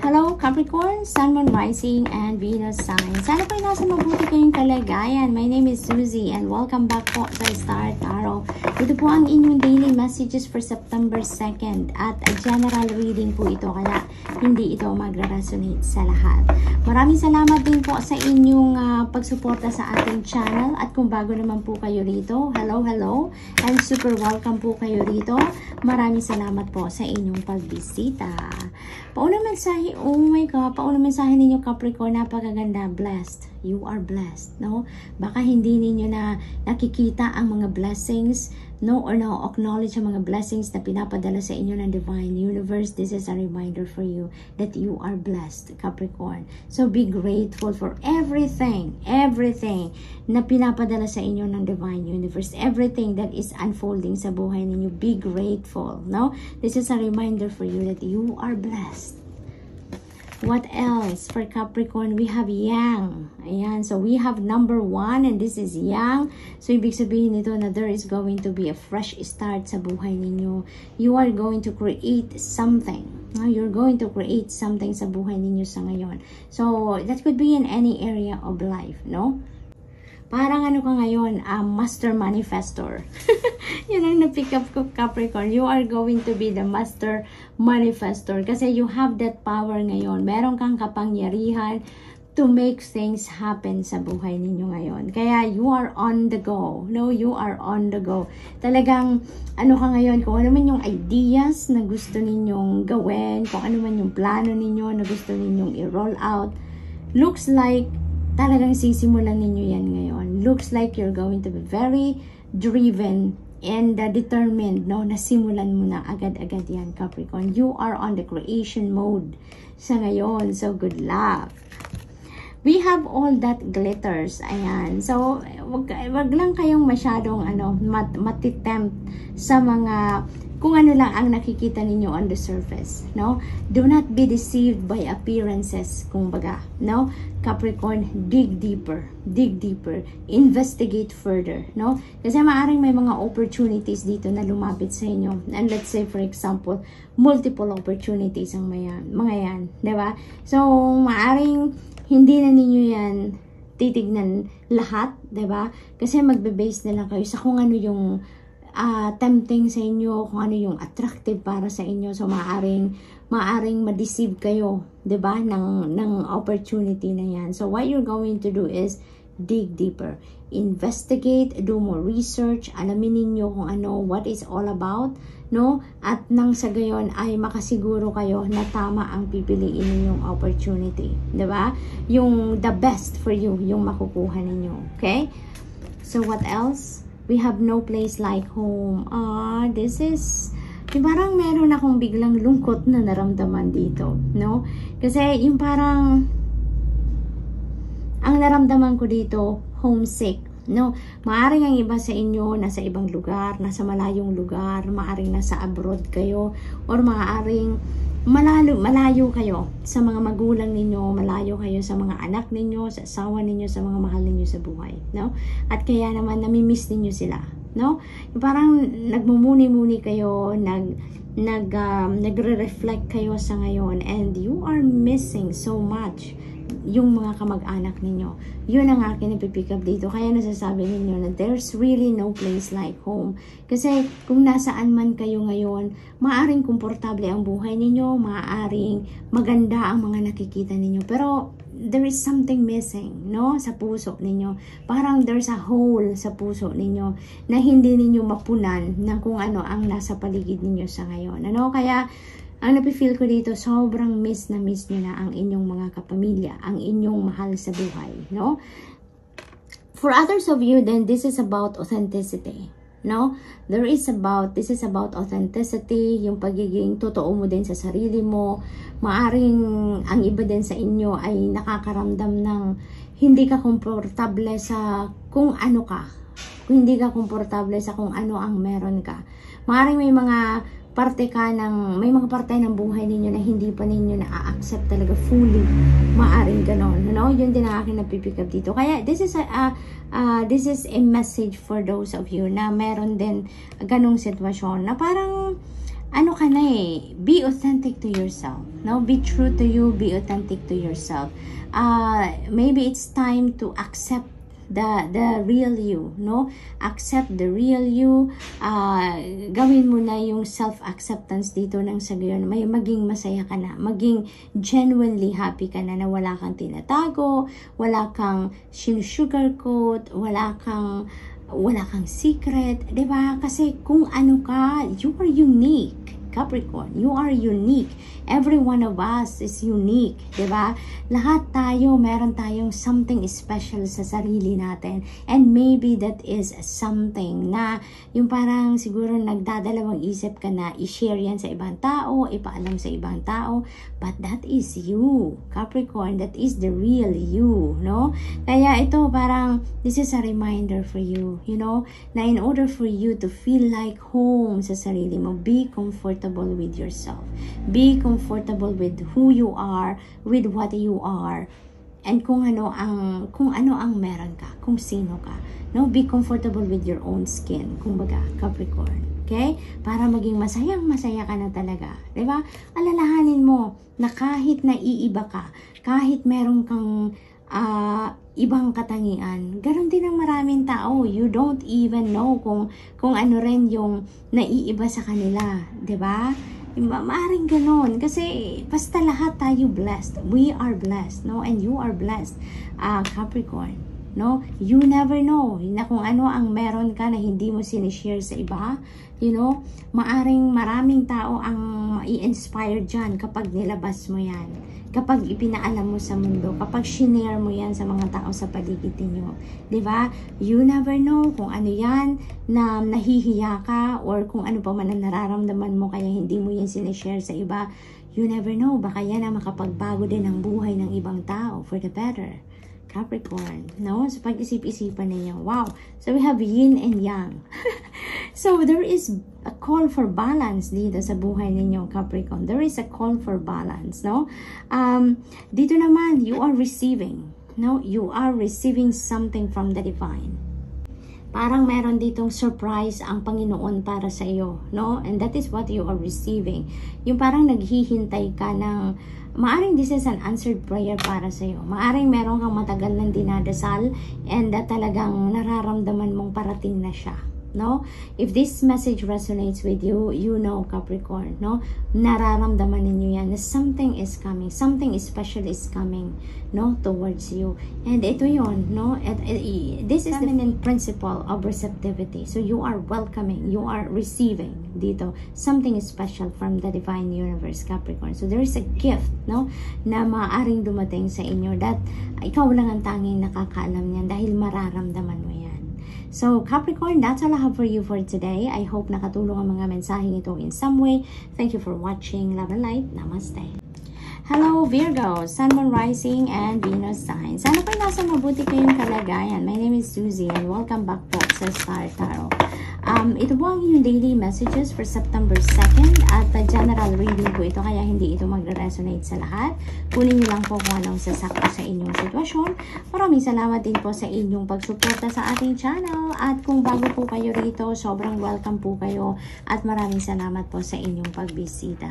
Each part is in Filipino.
Hello Capricorn, Sun, Moon, Rising, and Venus sign. Sana po nasa mabuti kayong kalagayan. My name is Suzy and welcome back po sa Star Tarot. Ito po ang inyong daily messages for September 2nd at a general reading po ito kaya hindi ito magra-resonate sa lahat. Maraming salamat din po sa inyong pagsuporta sa ating channel at kung bago naman po kayo rito, hello and super welcome po kayo rito. Maraming salamat po sa inyong pagbisita. Pauna mensahe, oh my God, pauna mensahe ninyo Capricorn, napakaganda, blessed. You are blessed, no? Baka hindi ninyo na nakikita ang mga blessings, no? Or na-acknowledge ang mga blessings na pinapadala sa inyo ng Divine Universe. This is a reminder for you that you are blessed, Capricorn. So be grateful for everything na pinapadala sa inyo ng Divine Universe. Everything that is unfolding sa buhay ninyo, be grateful, no? This is a reminder for you that you are blessed. What else for Capricorn? We have Yang. Ayan. So, we have number 1 and this is Yang. So, ibig sabihin nito na there is going to be a fresh start sa buhay ninyo. You are going to create something. You're going to create something sa buhay ninyo sa ngayon. So, that could be in any area of life, no? Parang ano ka ngayon, master manifestor. Yun ang na-pick up ko, Capricorn. You are going to be the master manifestor. Kasi you have that power ngayon. Meron kang kapangyarihan to make things happen sa buhay ninyo ngayon. Kaya you are on the go. No, you are on the go. Talagang, ano ka ngayon, kung ano man yung ideas na gusto ninyong gawin, kung ano man yung plano ninyo na gusto ninyong i-roll out, looks like talagang sisimulan ninyo yan ngayon. Looks like you're going to be very driven and determined, no? Nasimulan mo na agad-agad yan, Capricorn. You are on the creation mode sa ngayon. So, good luck. We have all that glitters. Ayan. So, wag lang kayong masyadong matitempt sa mga kung ano lang ang nakikita ninyo on the surface, no? Do not be deceived by appearances, kumbaga, no? Capricorn, dig deeper, investigate further, no? Kasi maaaring may mga opportunities dito na lumapit sa inyo. And let's say, for example, multiple opportunities ang mga yan, di ba? So, maaaring hindi na ninyo yan titignan lahat, di ba? Kasi magbe-base na lang kayo sa kung ano yung tempting sa inyo, kung ano yung attractive para sa inyo. So, maaring ma-deceive kayo, 'di ba, ng opportunity na yan. So, what you're going to do is dig deeper, investigate, do more research, alamin ninyo kung ano, what is all about, no? At nang sa gayon ay makasiguro kayo na tama ang pipiliin ninyong opportunity, 'di ba? Yung the best for you, yung makukuha ninyo, okay? So, what else? We have no place like home. This is, parang meron akong biglang lungkot na naramdaman dito, no? Kasi yung parang, ang naramdaman ko dito, homesick, no? Maaring ang iba sa inyo, nasa ibang lugar, nasa malayong lugar, maaring nasa abroad kayo, or maaring malayo kayo sa mga magulang ninyo, malayo kayo sa mga anak ninyo, sa asawa ninyo, sa mga mahal ninyo sa buhay, no? At kaya naman namimiss ninyo sila, no? Parang nagmumuni-muni kayo, nagre-reflect kayo sa ngayon, and you are missing so much yung mga kamag-anak ninyo. Yun ang akin ipipick up dito. Kaya nasasabi ninyo na there's really no place like home. Kasi kung nasaan man kayo ngayon, maaring komportable ang buhay ninyo, maaring maganda ang mga nakikita ninyo. Pero there is something missing, no? Sa puso ninyo. Parang there's a hole sa puso ninyo na hindi ninyo mapunan ng kung ano ang nasa paligid ninyo sa ngayon. Ano? Kaya ang napifeel ko dito, sobrang miss nyo na ang inyong mga kapamilya, ang inyong mahal sa buhay, no? For others of you, then this is about authenticity, no? This is about authenticity, yung pagiging totoo mo din sa sarili mo. Maaring ang iba din sa inyo ay nakakaramdam ng hindi ka komportable sa kung ano ka. Kung hindi ka komportable sa kung ano ang meron ka. Maaring may mga parte ng buhay ninyo na hindi pa ninyo na-accept talaga fully. Maaring ganon, no? Yun din ang aking napipick up dito. Kaya this is a message for those of you na meron din ganong sitwasyon na parang ano ka na eh, be authentic to yourself, no? Be true to you, be authentic to yourself. Maybe it's time to accept the real you, no? Accept the real you. Gawin mo na yung self-acceptance dito ng sa gayon. May maging masaya ka na, maging genuinely happy ka na wala kang tinatago, wala kang sugarcoat, wala kang secret, 'di ba? Kasi kung ano ka, you are unique. Capricorn, you are unique. Every one of us is unique, 'di ba? Lahat tayo, meron tayong something special sa sarili natin. And maybe that is something na yung parang siguro nagdadalawang isip ka na i-share yan sa ibang tao, ipaalam sa ibang tao, but that is you, Capricorn. That is the real you, no? Kaya ito parang this is a reminder for you, you know, na in order for you to feel like home sa sarili mo, be comfortable with yourself. Be comfortable with who you are, with what you are, and kung ano ang meron ka, kung sino ka. No, be comfortable with your own skin, kumbaga, Capricorn. Okay? Para maging masaya ka na talaga. 'Di ba? Alalahanin mo na kahit naiiba ka, kahit meron kang ibang katangian, ganoon din ang maraming tao. You don't even know kung ano rin yung naiiba sa kanila, 'di ba? Maaring ganoon kasi basta lahat tayo blessed. We are blessed, no? And you are blessed, Capricorn, no? You never know na kung ano ang meron ka na hindi mo sinishare sa iba, you know? Maaring maraming tao ang mai-inspire dyan kapag nilabas mo yan, kapag ipinaalam mo sa mundo, kapag shinare mo yan sa mga tao sa paligid ninyo. 'Di ba? You never know kung ano yan na nahihiya ka or kung ano pa man ang nararamdaman mo kaya hindi mo yan sinishare sa iba. You never know, baka yan na makapagbago din ang buhay ng ibang tao for the better. Capricorn, no? So pag-isip-isipan ninyo. Wow! So we have yin and yang. So there is a call for balance dito sa buhay ninyo, Capricorn. There is a call for balance, no? Dito naman, you are receiving, no? You are receiving something from the divine. Parang meron ditong surprise ang Panginoon para sa iyo, no? And that is what you are receiving. Yung parang naghihintay ka ng, maaring this is an answered prayer para sa iyo. Maaring meron kang matagal nang dinadasal and talagang nararamdaman mong parating na siya, no? If this message resonates with you, you know, Capricorn, no? Nararamdaman ninyo yan na something is coming, something special is coming, no, towards you. And ito yon, no? This is the feminine principle of receptivity. So you are welcoming, you are receiving dito something special from the divine universe, Capricorn. So there is a gift, no, na maaaring dumating sa inyo that ikaw lang ang tanging nakakaalam niyan dahil mararamdaman mo yan. So, Capricorn, that's all I have for you for today. I hope nakatulong ang mga mensaheng ito in some way. Thank you for watching. Love and light. Namaste. Hello, Virgo, Sun, Moon, Rising, and Venus sign. Sana po'y nasa mabuti kayong kalagayan. My name is Susie, and welcome back po sa Star Tarot. Ito po ang inyong daily messages for September 2nd at general reading po ito, kaya hindi ito magre-resonate sa lahat. Kunin niyo lang po kung anong sasakto sa inyong sitwasyon. Maraming salamat din po sa inyong pagsuporta sa ating channel, at kung bago po kayo rito, sobrang welcome po kayo at maraming salamat po sa inyong pagbisita.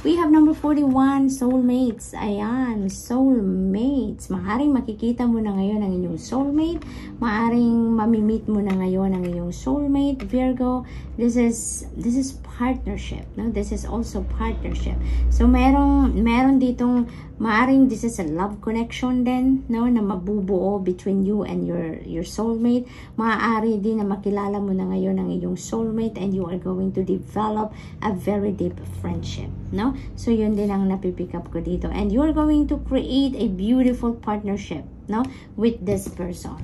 We have number 41, soulmates. Ayan, soulmates. Maaring makikita mo na ngayon ang inyong soulmate. Maaring mamimit mo na ngayon ang iyong soulmate, Virgo. This is partnership, no? This is also partnership. So meron ditong maaring this is a love connection din, no, na mabubuo between you and your soulmate. Maaari din na makilala mo na ngayon ang iyong soulmate and you are going to develop a very deep friendship, no? So yun din ang napipick up ko dito, and you are going to create a beautiful partnership, no, with this person.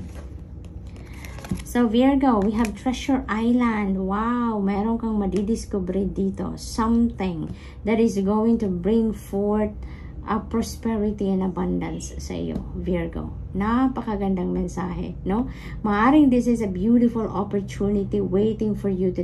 So, Virgo, we have Treasure Island. Wow, meron kang madidiscover dito. Something that is going to bring forth a prosperity and abundance sa iyo, Virgo. Napakagandang mensahe, no? Maaring this is a beautiful opportunity waiting for you to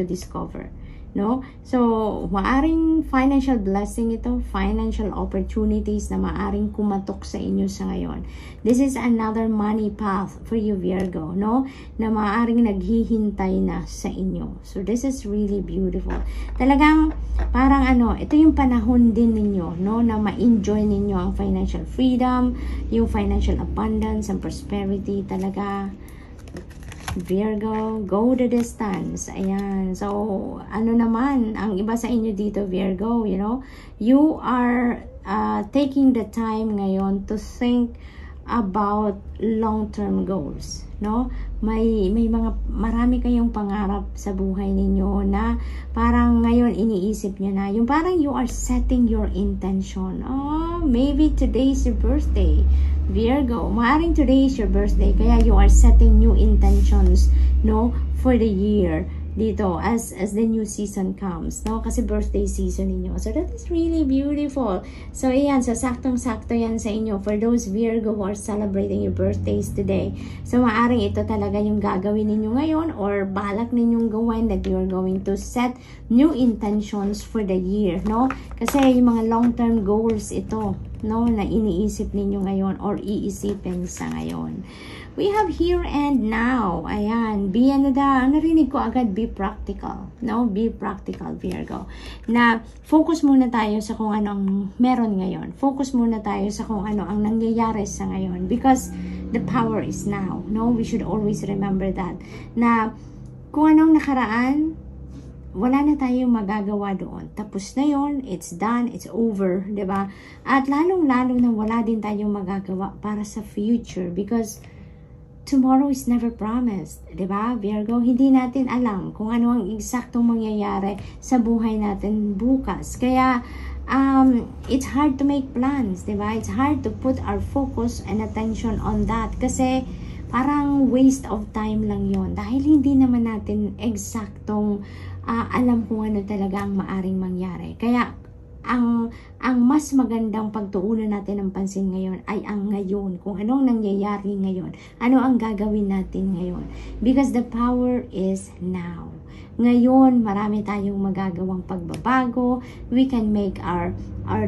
discover. no? So, maaring financial blessing ito, financial opportunities na maaring kumatok sa inyo sa ngayon. This is another money path for you, Virgo, no? Na maaring naghihintay na sa inyo. So, this is really beautiful. Talagang, parang ito yung panahon din ninyo, no? Na ma-enjoy ninyo ang financial freedom, yung financial abundance, and prosperity. Talaga, Virgo, go the distance. Ayan. So, naman, ang iba sa inyo dito, Virgo, you know, you are taking the time ngayon to think about long-term goals, no? Marami kayong pangarap sa buhay ninyo na parang ngayon iniisip nyo na, yung parang you are setting your intention. Maybe today is your birthday, Virgo. Maaring today is your birthday, kaya you are setting new intentions, no, for the year dito as the new season comes, no? Kasi birthday season ninyo. So that is really beautiful. So ayan, so saktong-sakto yan sa inyo for those Virgo who are celebrating your birthdays today. So maaring ito talaga yung gagawin ninyo ngayon or balak ninyong gawin, that you are going to set new intentions for the year, no? Kasi yung mga long-term goals ito, no, na iniisip ninyo ngayon or iisipin sa ngayon. We have here and now. Ayan, narinig ko agad, be practical, no? Be practical, Virgo. Na focus muna tayo sa kung anong meron ngayon. Focus muna tayo sa kung ano ang nangyayari sa ngayon, because the power is now, no? We should always remember that. Na kung anong nakaraan, wala na tayong magagawa doon. Tapos na yon, it's done, it's over, 'di ba? At lalong-lalo na wala din tayong magagawa para sa future, because tomorrow is never promised, 'di ba, Virgo? Hindi natin alam kung ano ang eksaktong mangyayari sa buhay natin bukas. Kaya it's hard to make plans, 'di ba? It's hard to put our focus and attention on that kasi parang waste of time lang 'yon, dahil hindi naman natin eksaktong alam kung ano talaga ang maaring mangyari. Kaya ang mas magandang pagtuunan natin ng pansin ngayon ay ang ngayon, kung anong nangyayari ngayon, ano ang gagawin natin ngayon, because the power is now. Ngayon, marami tayong magagawang pagbabago. We can make our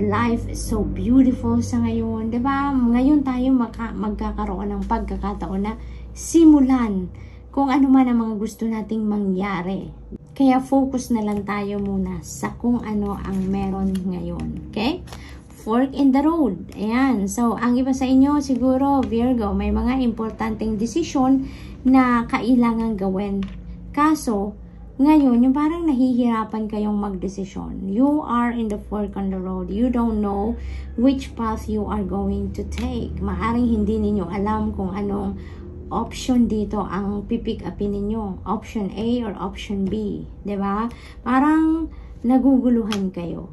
life so beautiful sa ngayon, 'di ba? Ngayon tayo magkakaroon ng pagkakataon na simulan kung ano man ang mga gusto nating mangyari. Kaya focus na lang tayo muna sa kung ano ang meron ngayon. Okay? Fork in the road. Ayan. So, ang iba sa inyo, siguro, Virgo, may mga importanteng desisyon na kailangan gawin. Kaso, ngayon, yung parang nahihirapan kayong magdesisyon. You are in the fork on the road. You don't know which path you are going to take. Maaring hindi ninyo alam kung anong option dito ang pipick upin ninyo. Option A or option B. 'Di ba? Parang naguguluhan kayo.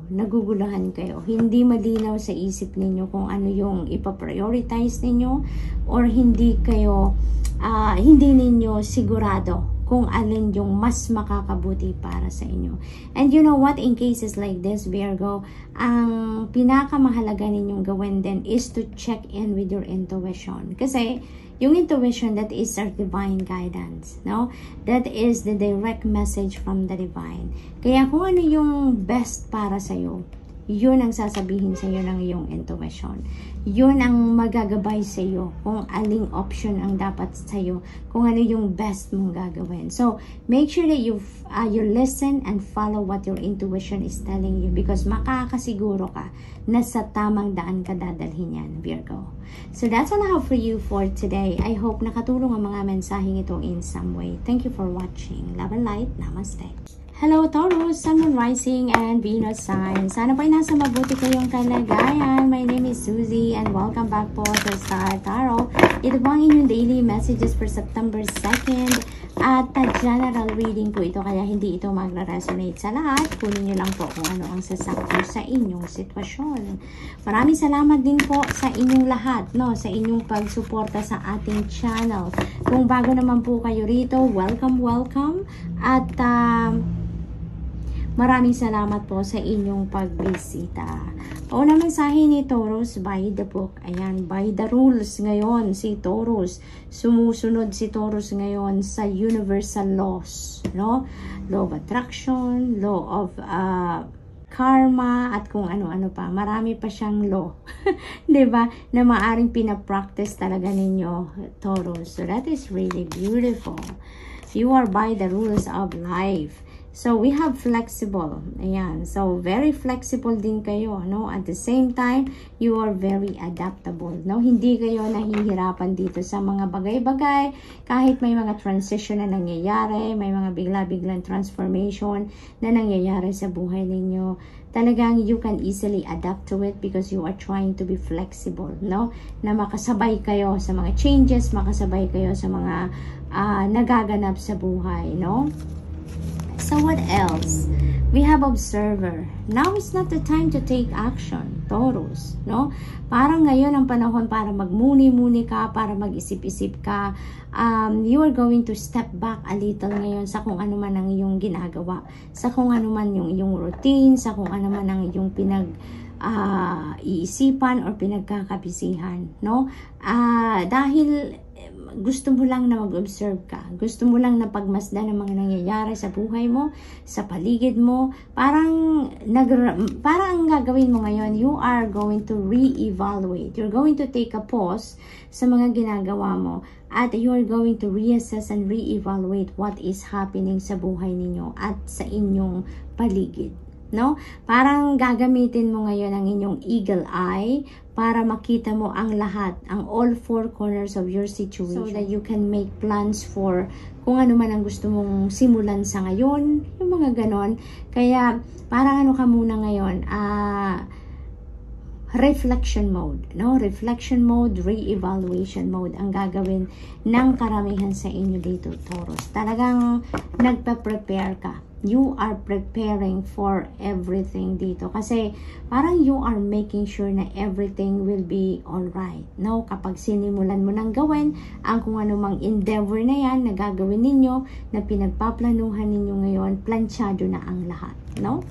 Hindi malinaw sa isip ninyo kung ano yung ipaprioritize ninyo, or hindi ninyo sigurado kung alin yung mas makakabuti para sa inyo. And you know what? In cases like this, Virgo, ang pinakamahalaga ninyong gawin din is to check in with your intuition. Kasi yung intuition, that is our divine guidance, no? That is the direct message from the divine. Kaya kung ano yung best para sa'yo, yun ang sasabihin sa'yo ng iyong intuition. Yun ang magagabay sa'yo kung aling option ang dapat sa'yo, kung ano yung best mong gagawin. So, make sure that you listen and follow what your intuition is telling you, because makakasiguro ka na sa tamang daan ka dadalhin yan, Virgo. So, that's all I have for you for today. I hope nakatulong ang mga mensaheng ito in some way. Thank you for watching. Love and light. Namaste. Hello Taurus, Sun, Moon, Rising, and Venus sign. Sana po ay nasa mabuti kayong kalagayan. My name is Suzy and welcome back po sa Star Tarot. Ito po ang inyong daily messages for September 2nd at general reading po ito, kaya hindi ito magre-resonate sa lahat. Kunin nyo lang po kung ano ang sasakto sa inyong sitwasyon. Maraming salamat din po sa inyong lahat, no, sa inyong pagsuporta sa ating channel. Kung bago naman po kayo rito, welcome. At Maraming salamat po sa inyong pagbisita. Unang mensahe ni Taurus, by the book. Ayan, by the rules ngayon si Taurus. Sumusunod si Taurus ngayon sa universal laws, no? Law of attraction, law of karma, at kung ano-ano pa. Marami pa siyang law. 'Di ba? Na maaring pina-practice talaga ninyo, Taurus. So that is really beautiful. You are by the rules of life. So we have flexible. Ayan. So very flexible din kayo, no? At the same time, you are very adaptable, no? Hindi kayo nahihirapan dito sa mga bagay-bagay. Kahit may mga transition na nangyayari, may mga bigla-biglang transformation na nangyayari sa buhay ninyo. Talagang you can easily adapt to it because you are trying to be flexible, no? Na makasabay kayo sa mga changes, makasabay kayo sa mga nagaganap sa buhay, no? So what else? We have observer. Now is not the time to take action, Taurus, no? Parang ngayon ang panahon para magmuni-muni ka, para mag-isip-isip ka. You are going to step back a little ngayon sa kung ano man ang iyong ginagawa, sa kung ano man yung iyong routine, sa kung ano man ang iyong iisipan or pinagkakabisihan, no? Dahil gusto mo lang na mag-observe ka. Gusto mo lang na pagmasdan ng mga nangyayari sa buhay mo, sa paligid mo. Parang ang gagawin mo ngayon, you are going to re-evaluate. You're going to take a pause sa mga ginagawa mo. At you are going to reassess and re-evaluate what is happening sa buhay ninyo at sa inyong paligid. No? Parang gagamitin mo ngayon ang inyong eagle eye para makita mo ang lahat, ang all four corners of your situation, so that you can make plans for kung ano man ang gusto mong simulan sa ngayon, yung mga ganon. Kaya parang ano ka muna ngayon, reflection mode, no? Reflection mode, re-evaluation mode ang gagawin ng karamihan sa inyo dito, Taurus. Talagang nagpa-prepare ka. You are preparing for everything dito. Kasi parang you are making sure na everything will be alright, no? Kapag sinimulan mo nang gawin ang kung anumang endeavor na yan na gagawin ninyo, na pinagpaplanuhan ninyo ngayon, planchado na ang lahat, no?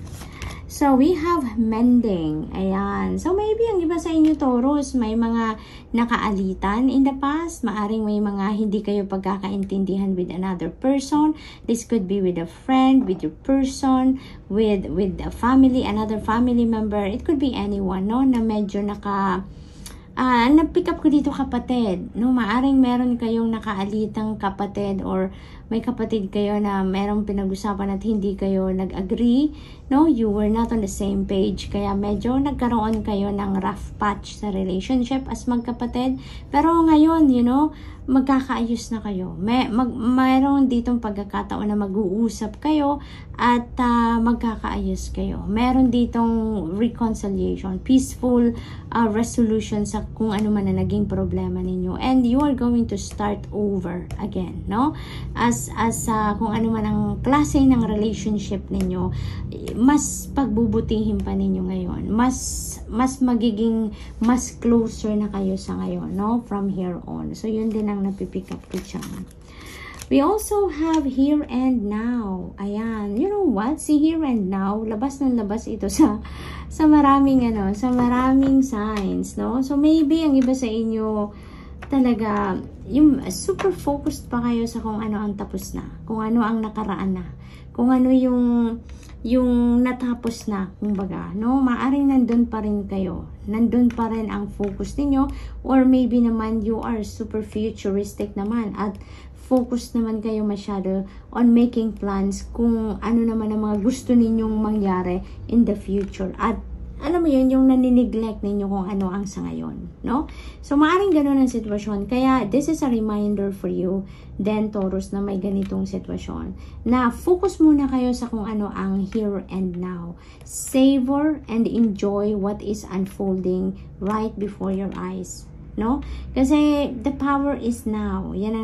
So, we have mending. Ayan. So, maybe ang iba sa inyo, Taurus, may mga nakaalitan in the past. Maaring may mga hindi kayo pagkakaintindihan with another person. This could be with a friend, with your person, with a family, another family member. It could be anyone, no? Na medyo nag-pick up ko dito kapatid, no? Maaring meron kayong nakaalitang kapatid or may kapatid kayo na merong pinag-usapan at hindi kayo nag-agree, no? You were not on the same page, kaya medyo nagkaroon kayo ng rough patch sa relationship as magkapatid. Pero ngayon, you know, magkakaayos na kayo. Mayroon ditong pagkakataon na mag-uusap kayo at magkakaayos kayo. Meron ditong reconciliation, peaceful resolution sa kung ano man na naging problema ninyo. And you are going to start over again, no? As kung ano man ang klase ng relationship ninyo, mas pagbubutihin pa ninyo ngayon. Mas magiging mas closer na kayo sa ngayon, no? From here on. So, yun din ang napipick up ko dyan. We also have here and now. Ayan. You know what? Si here and now, labas ng labas ito sa maraming sa maraming signs, no? So, maybe ang iba sa inyo talaga, yung super focused pa kayo sa kung ano ang tapos na, kung ano ang nakaraan na, kung ano yung natapos na, kumbaga, no? Maaring nandun pa rin kayo, nandun pa rin ang focus ninyo, or maybe naman you are super futuristic naman at focus naman kayo masyado on making plans kung ano naman ang mga gusto ninyong mangyari in the future. At alam mo yun, yung nanineglect ninyo kung ano ang sa ngayon, no? So, maaaring ganun ang sitwasyon. Kaya, this is a reminder for you, then, Taurus, na may ganitong sitwasyon. Na focus muna kayo sa kung ano ang here and now. Savor and enjoy what is unfolding right before your eyes. no? Kasi the power is now. Yan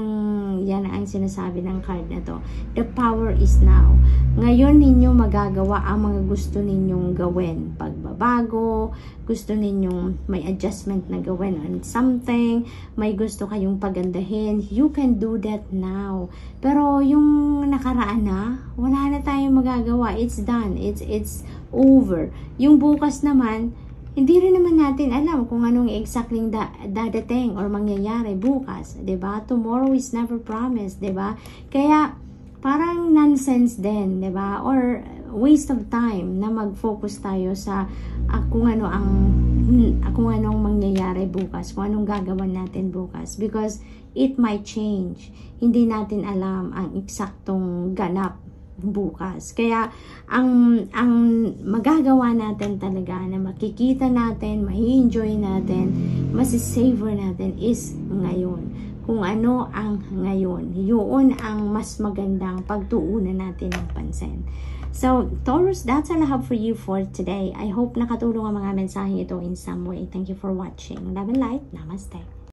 ang sinasabi ng card na to. The power is now. Ngayon ninyo magagawa ang mga gusto ninyong gawin. Pagbabago, gusto ninyong may adjustment na gawin on something, may gusto kayong pagandahin, you can do that now. Pero yung nakaraan na, wala na tayong magagawa. It's done. It's over. Yung bukas naman, hindi rin naman natin alam kung anong exactly dadating or mangyayari bukas, 'di ba? Tomorrow is never promised, 'di ba? Kaya parang nonsense din, 'di ba? Or waste of time na mag-focus tayo sa kung anong mangyayari bukas, kung anong gagawin natin bukas, because it might change. Hindi natin alam ang eksaktong ganap bukas. Kaya ang magagawa natin talaga na makikita natin, mai-enjoy natin, masisavor natin is ngayon. Kung ano ang ngayon, yun ang mas magandang pagtuunan natin ng pansin. So, Taurus, that's all I have for you for today. I hope nakatulong ang mga mensaheng ito in some way. Thank you for watching. Love and light. Namaste.